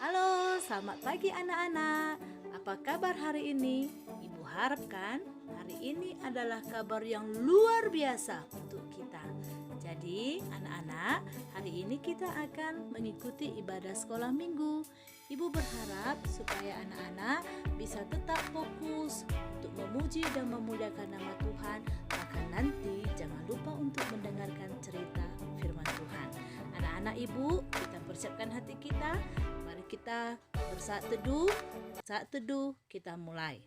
Halo, selamat pagi anak-anak. Apa kabar hari ini? Ibu harapkan hari ini adalah kabar yang luar biasa untuk kita. Jadi, anak-anak, hari ini kita akan mengikuti ibadah sekolah minggu. Ibu berharap supaya anak-anak bisa tetap fokus untuk memuji dan memuliakan nama Tuhan. Maka nanti jangan lupa untuk mendengarkan cerita firman Tuhan. Anak-anak ibu, kita persiapkan hati kita. Mari kita bersaat teduh. Saat teduh kita mulai.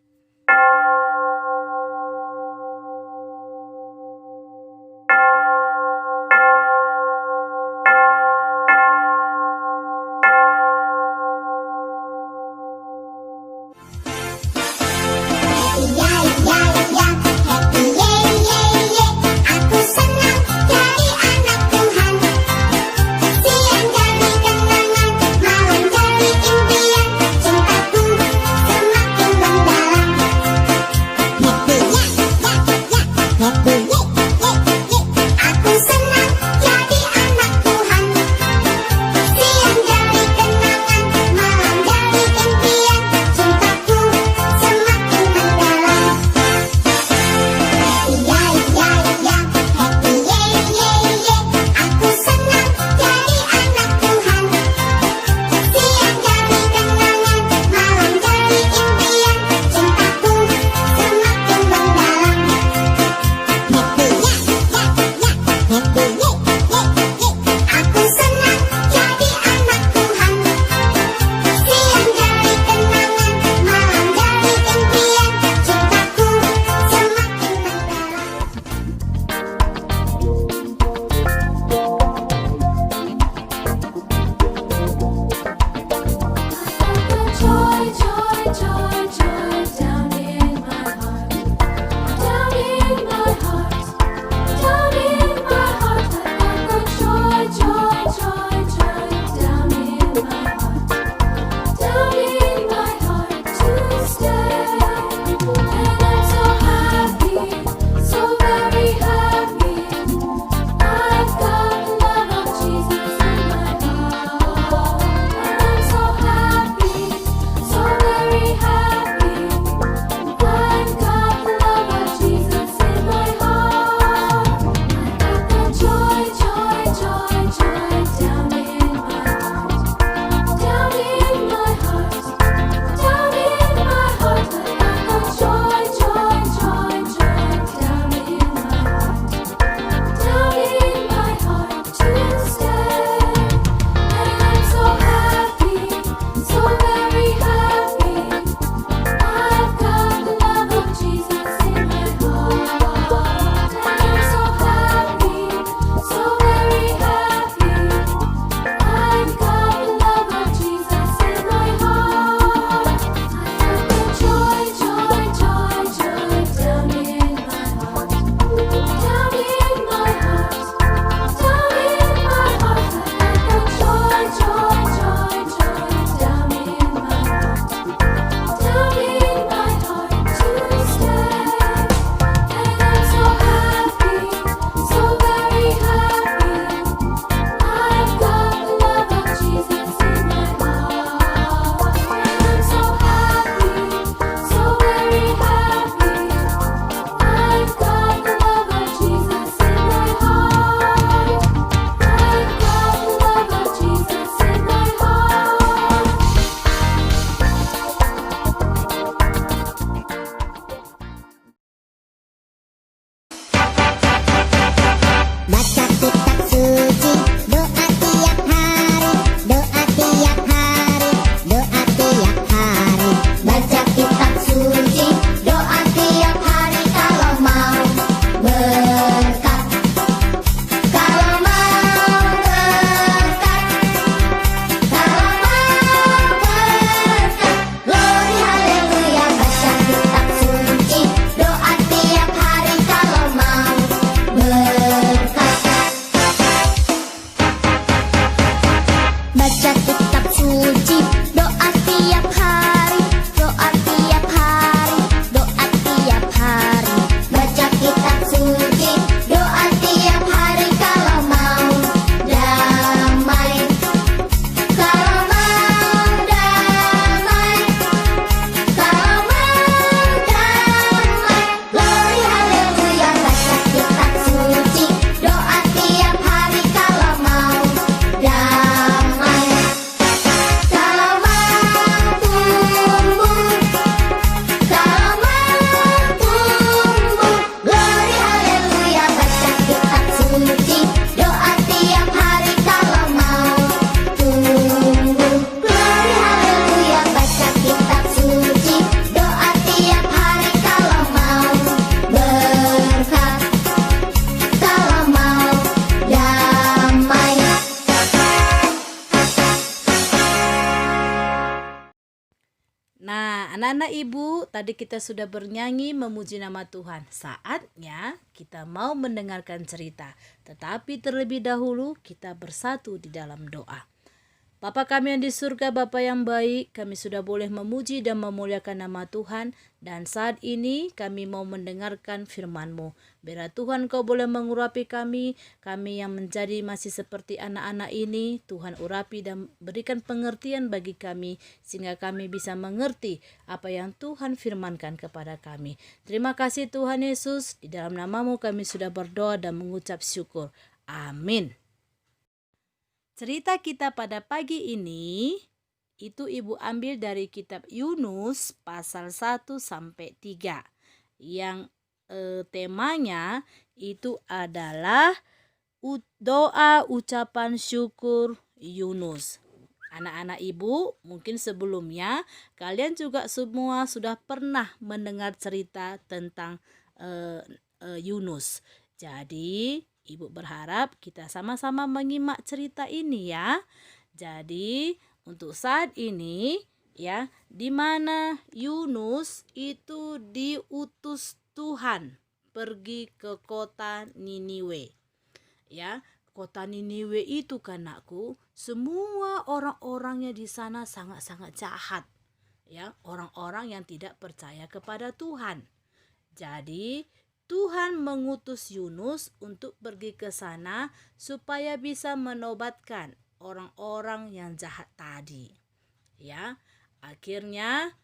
Nah, anak-anak ibu, tadi kita sudah bernyanyi memuji nama Tuhan. Saatnya kita mau mendengarkan cerita. Tetapi terlebih dahulu kita bersatu di dalam doa. Bapa kami yang di surga, Bapa yang baik, kami sudah boleh memuji dan memuliakan nama Tuhan. Dan saat ini kami mau mendengarkan firman-Mu. Biar Tuhan Kau boleh mengurapi kami yang menjadi masih seperti anak-anak ini. Tuhan urapi dan berikan pengertian bagi kami, sehingga kami bisa mengerti apa yang Tuhan firmankan kepada kami. Terima kasih Tuhan Yesus, di dalam nama-Mu kami sudah berdoa dan mengucap syukur. Amin. Cerita kita pada pagi ini itu Ibu ambil dari kitab Yunus pasal 1 sampai 3. Yang temanya itu adalah doa ucapan syukur Yunus. Anak-anak Ibu, mungkin sebelumnya kalian juga semua sudah pernah mendengar cerita tentang Yunus. Jadi Ibu berharap kita sama-sama menyimak cerita ini ya. Jadi untuk saat ini ya, di mana Yunus itu diutus Tuhan pergi ke kota Niniwe. Ya, kota Niniwe itu kanakku, semua orang-orangnya di sana sangat-sangat jahat. Ya, orang-orang yang tidak percaya kepada Tuhan. Jadi Tuhan mengutus Yunus untuk pergi ke sana supaya bisa menobatkan orang-orang yang jahat tadi. Ya, akhirnya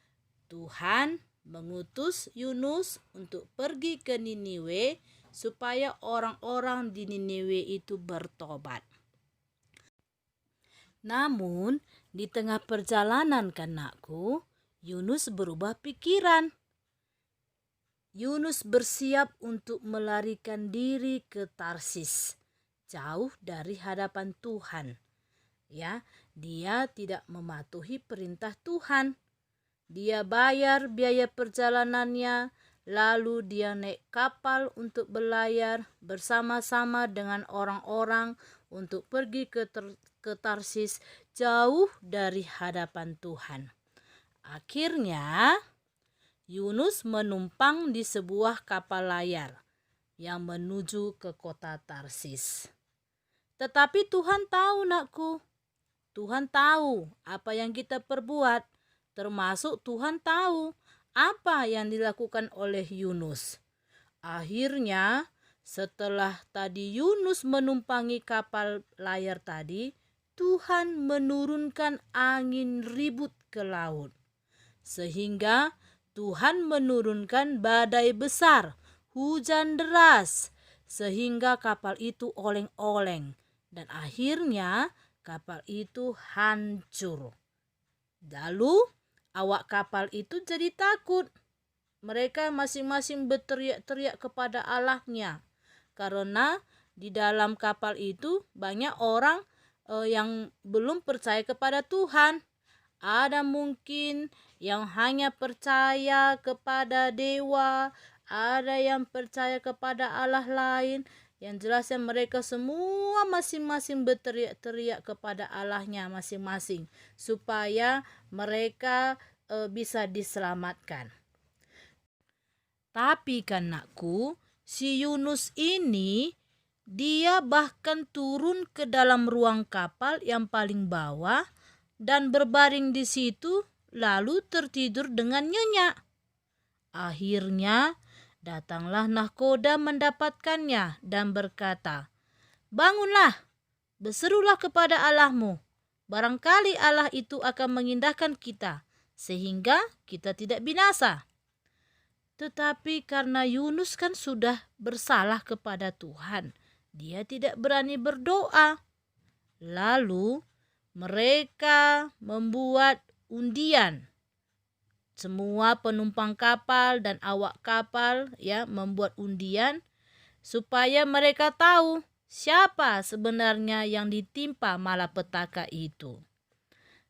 Tuhan mengutus Yunus untuk pergi ke Niniwe supaya orang-orang di Niniwe itu bertobat. Namun, di tengah perjalanan kanakku, Yunus berubah pikiran. Yunus bersiap untuk melarikan diri ke Tarsis, jauh dari hadapan Tuhan. Ya, dia tidak mematuhi perintah Tuhan. Dia bayar biaya perjalanannya, lalu dia naik kapal untuk berlayar bersama-sama dengan orang-orang untuk pergi ke Tarsis, jauh dari hadapan Tuhan. Akhirnya Yunus menumpang di sebuah kapal layar yang menuju ke kota Tarsis. Tetapi Tuhan tahu, nakku. Tuhan tahu apa yang kita perbuat, termasuk Tuhan tahu apa yang dilakukan oleh Yunus. Akhirnya, setelah tadi Yunus menumpangi kapal layar tadi, Tuhan menurunkan angin ribut ke laut. Sehingga Tuhan menurunkan badai besar, hujan deras, sehingga kapal itu oleng-oleng. Dan akhirnya kapal itu hancur. Lalu awak kapal itu jadi takut. Mereka masing-masing berteriak-teriak kepada Allahnya. Karena di dalam kapal itu banyak orang yang belum percaya kepada Tuhan. Ada mungkin yang hanya percaya kepada dewa, ada yang percaya kepada Allah lain. Yang jelasnya mereka semua masing-masing berteriak-teriak kepada Allahnya masing-masing supaya mereka bisa diselamatkan. Tapi kanakku, si Yunus ini dia bahkan turun ke dalam ruang kapal yang paling bawah dan berbaring di situ lalu tertidur dengan nyenyak. Akhirnya datanglah nahkoda mendapatkannya dan berkata, "Bangunlah, berserulah kepada Allahmu. Barangkali Allah itu akan mengindahkan kita sehingga kita tidak binasa." Tetapi karena Yunus kan sudah bersalah kepada Tuhan, dia tidak berani berdoa. Lalu mereka membuat undian. Semua penumpang kapal dan awak kapal ya membuat undian supaya mereka tahu siapa sebenarnya yang ditimpa malapetaka itu.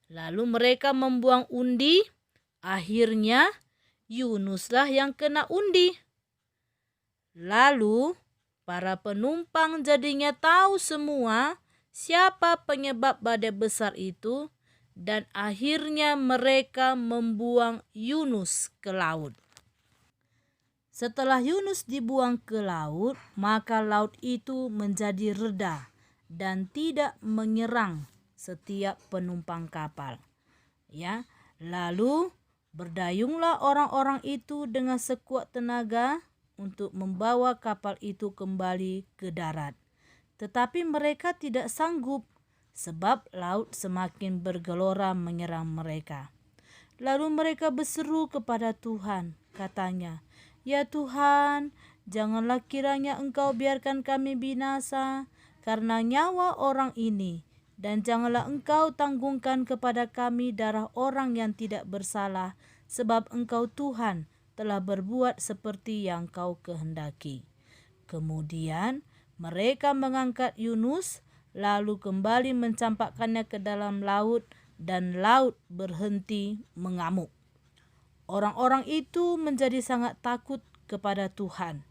Lalu mereka membuang undi, akhirnya Yunuslah yang kena undi. Lalu para penumpang jadinya tahu semua siapa penyebab badai besar itu, dan akhirnya mereka membuang Yunus ke laut. Setelah Yunus dibuang ke laut, maka laut itu menjadi reda dan tidak menyerang setiap penumpang kapal. Ya, lalu berdayunglah orang-orang itu dengan sekuat tenaga untuk membawa kapal itu kembali ke darat. Tetapi mereka tidak sanggup sebab laut semakin bergelora menyerang mereka. Lalu mereka berseru kepada Tuhan, katanya, "Ya Tuhan, janganlah kiranya Engkau biarkan kami binasa karena nyawa orang ini, dan janganlah Engkau tanggungkan kepada kami darah orang yang tidak bersalah, sebab Engkau Tuhan telah berbuat seperti yang Kau kehendaki." Kemudian mereka mengangkat Yunus, lalu kembali mencampakkannya ke dalam laut, dan laut berhenti mengamuk. Orang-orang itu menjadi sangat takut kepada Tuhan,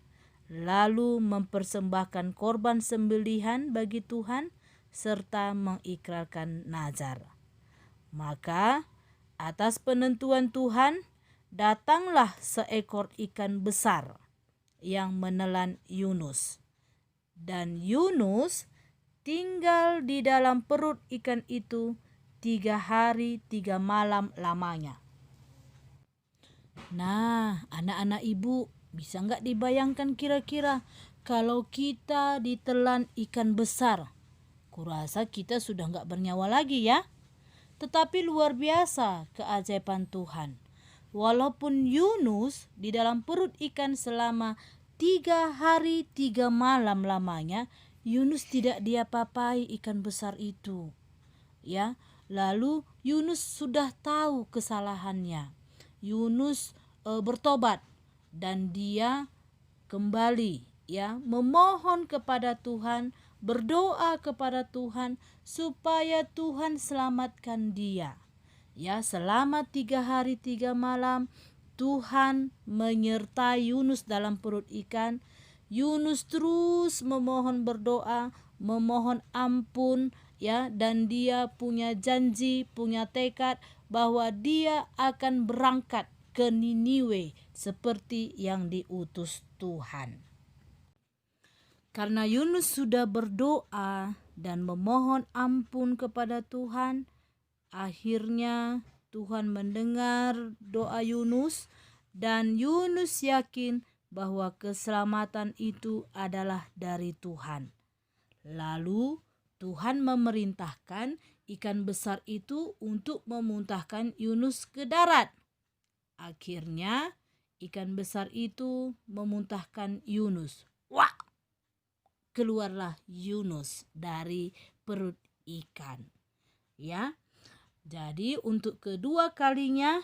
lalu mempersembahkan korban sembelihan bagi Tuhan serta mengikrarkan nazar. Maka atas penentuan Tuhan datanglah seekor ikan besar yang menelan Yunus. Dan Yunus tinggal di dalam perut ikan itu 3 hari 3 malam lamanya. Nah, anak-anak ibu, bisa nggak dibayangkan kira-kira kalau kita ditelan ikan besar? Kurasa kita sudah nggak bernyawa lagi ya. Tetapi luar biasa keajaiban Tuhan. Walaupun Yunus di dalam perut ikan selama 3 hari 3 malam lamanya, Yunus tidak diapa-apai ikan besar itu. Ya, lalu Yunus sudah tahu kesalahannya. Yunus bertobat dan dia kembali memohon kepada Tuhan, berdoa kepada Tuhan supaya Tuhan selamatkan dia. Ya, selama 3 hari 3 malam Tuhan menyertai Yunus dalam perut ikan. Yunus terus memohon berdoa, memohon ampun dan dia punya janji, punya tekad bahwa dia akan berangkat ke Niniwe seperti yang diutus Tuhan. Karena Yunus sudah berdoa dan memohon ampun kepada Tuhan, akhirnya Tuhan mendengar doa Yunus dan Yunus yakin bahwa keselamatan itu adalah dari Tuhan. Lalu Tuhan memerintahkan ikan besar itu untuk memuntahkan Yunus ke darat. Akhirnya ikan besar itu memuntahkan Yunus. Wah! Keluarlah Yunus dari perut ikan. Ya. Jadi untuk kedua kalinya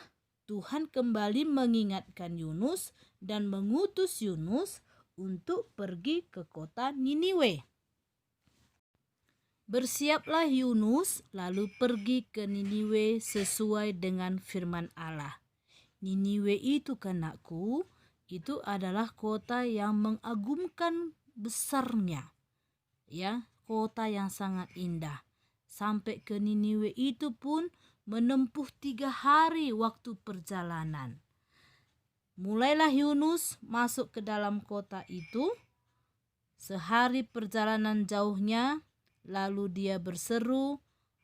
Tuhan kembali mengingatkan Yunus dan mengutus Yunus untuk pergi ke kota Niniwe. Bersiaplah Yunus lalu pergi ke Niniwe sesuai dengan firman Allah. Niniwe itu anakku, itu adalah kota yang mengagumkan besarnya. Ya, kota yang sangat indah. Sampai ke Niniwe itu pun menempuh 3 hari waktu perjalanan. Mulailah Yunus masuk ke dalam kota itu. Sehari perjalanan jauhnya, lalu dia berseru,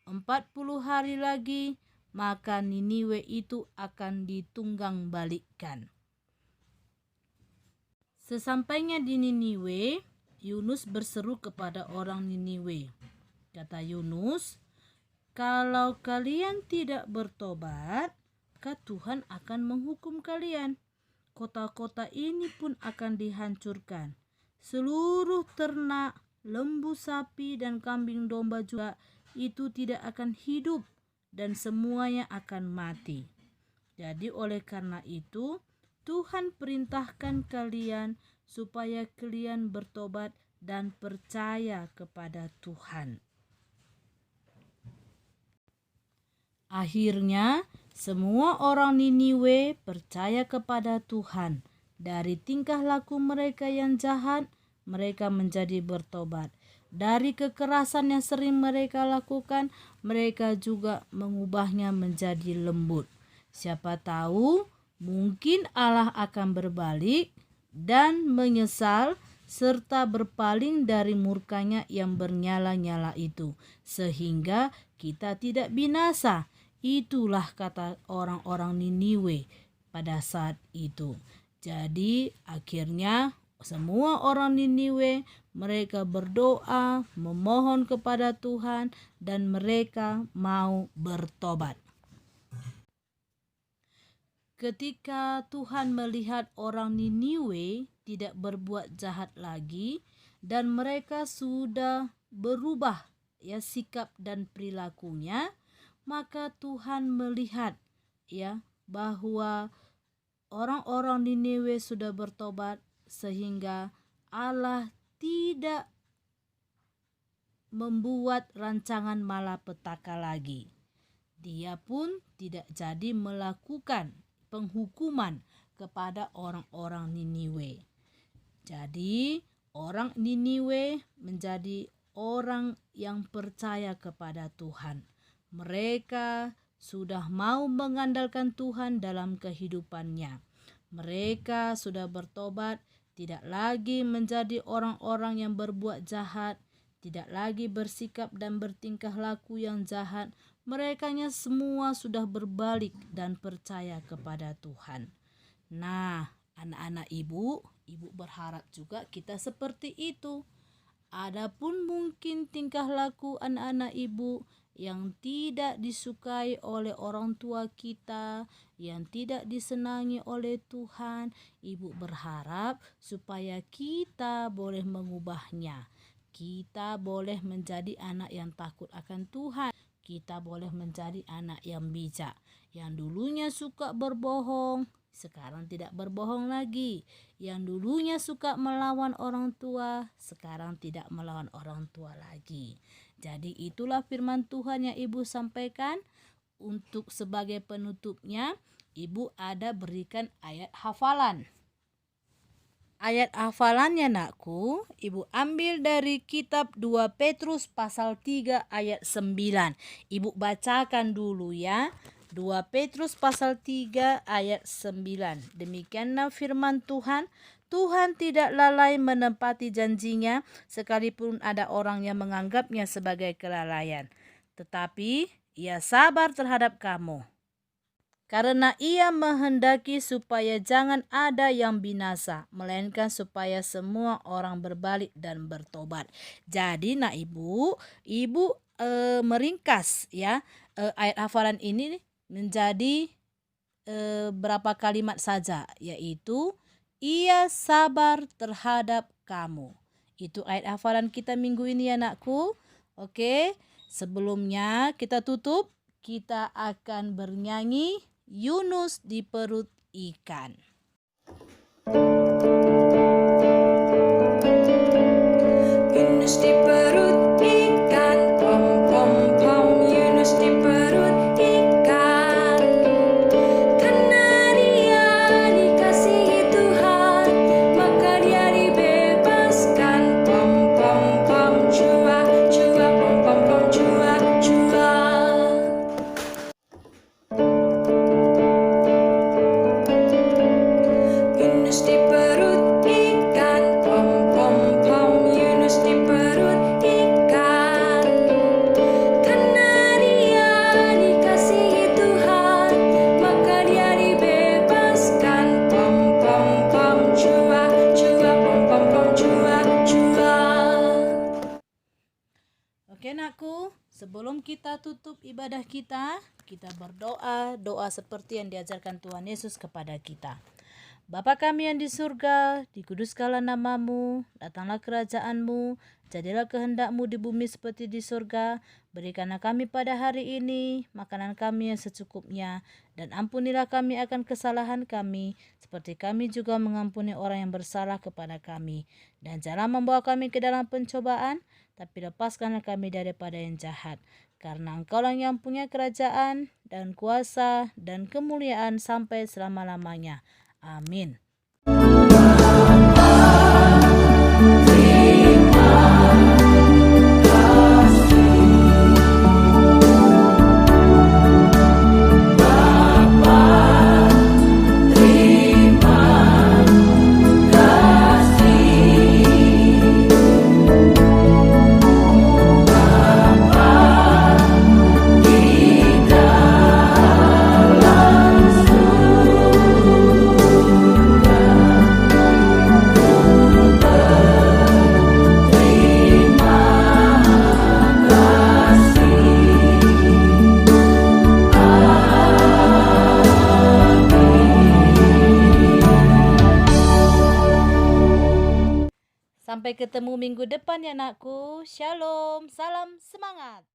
40 hari lagi, maka Niniwe itu akan ditunggang balikkan. Sesampainya di Niniwe, Yunus berseru kepada orang Niniwe. Kata Yunus, "Kalau kalian tidak bertobat, maka Tuhan akan menghukum kalian. Kota-kota ini pun akan dihancurkan. Seluruh ternak, lembu sapi dan kambing domba juga itu tidak akan hidup dan semuanya akan mati. Jadi oleh karena itu, Tuhan perintahkan kalian supaya kalian bertobat dan percaya kepada Tuhan." Akhirnya, semua orang Niniwe percaya kepada Tuhan. Dari tingkah laku mereka yang jahat, mereka menjadi bertobat. Dari kekerasan yang sering mereka lakukan, mereka juga mengubahnya menjadi lembut. Siapa tahu mungkin Allah akan berbalik dan menyesal serta berpaling dari murkanya yang bernyala-nyala itu, sehingga kita tidak binasa. Itulah kata orang-orang Niniwe pada saat itu. Jadi akhirnya semua orang Niniwe mereka berdoa, memohon kepada Tuhan, dan mereka mau bertobat. Ketika Tuhan melihat orang Niniwe tidak berbuat jahat lagi dan mereka sudah berubah sikap dan perilakunya, maka Tuhan melihat bahwa orang-orang Niniwe sudah bertobat sehingga Allah tidak membuat rancangan malapetaka lagi. Dia pun tidak jadi melakukan penghukuman kepada orang-orang Niniwe. Jadi orang Niniwe menjadi orang yang percaya kepada Tuhan. Mereka sudah mau mengandalkan Tuhan dalam kehidupannya. Mereka sudah bertobat, tidak lagi menjadi orang-orang yang berbuat jahat, tidak lagi bersikap dan bertingkah laku yang jahat. Merekanya semua sudah berbalik dan percaya kepada Tuhan. Nah, anak-anak ibu berharap juga kita seperti itu. Adapun mungkin tingkah laku anak-anak ibu yang tidak disukai oleh orang tua kita, yang tidak disenangi oleh Tuhan, ibu berharap supaya kita boleh mengubahnya. Kita boleh menjadi anak yang takut akan Tuhan. Kita boleh menjadi anak yang bijak. Yang dulunya suka berbohong, sekarang tidak berbohong lagi. Yang dulunya suka melawan orang tua, sekarang tidak melawan orang tua lagi. Jadi itulah firman Tuhan yang ibu sampaikan. Untuk sebagai penutupnya, ibu ada berikan ayat hafalan. Ayat hafalannya nakku, ibu ambil dari kitab 2 Petrus pasal 3 ayat 9. Ibu bacakan dulu ya. 2 Petrus pasal 3 ayat 9. Demikianlah firman Tuhan. Tuhan tidak lalai menepati janjinya sekalipun ada orang yang menganggapnya sebagai kelalaian. Tetapi ia sabar terhadap kamu. Karena ia menghendaki supaya jangan ada yang binasa, melainkan supaya semua orang berbalik dan bertobat. Jadi ibu meringkas ayat hafalan ini menjadi berapa kalimat saja, yaitu ia sabar terhadap kamu. Itu ayat hafalan kita minggu ini anakku. Oke, sebelumnya kita tutup, kita akan bernyanyi Yunus di perut ikan. Yunus di perut ikan, pom pom pom. Yunus di perut ikan, karena dia dikasihi Tuhan, maka dia dibebaskan. Pom pom pom, jua jua, pom pom pom, jua jua. Yunus di perut ikan, pom pom pom. Yunus di perut ikan, karena dia dikasihi Tuhan, maka dia dibebaskan. Pom pom pom, jua jua, pom pom pom, jua jua. Oke nakku, sebelum kita tutup ibadah kita berdoa, doa seperti yang diajarkan Tuhan Yesus kepada kita. Bapa kami yang di surga, dikuduskanlah namamu, datanglah kerajaanmu, jadilah kehendakmu di bumi seperti di surga. Berikanlah kami pada hari ini makanan kami yang secukupnya, dan ampunilah kami akan kesalahan kami, seperti kami juga mengampuni orang yang bersalah kepada kami. Dan jangan membawa kami ke dalam pencobaan, tapi lepaskanlah kami daripada yang jahat. Karena Engkaulah yang punya kerajaan dan kuasa dan kemuliaan sampai selama-lamanya. Amin. Terima Sampai ketemu minggu depan ya, Nakku. Shalom, salam semangat.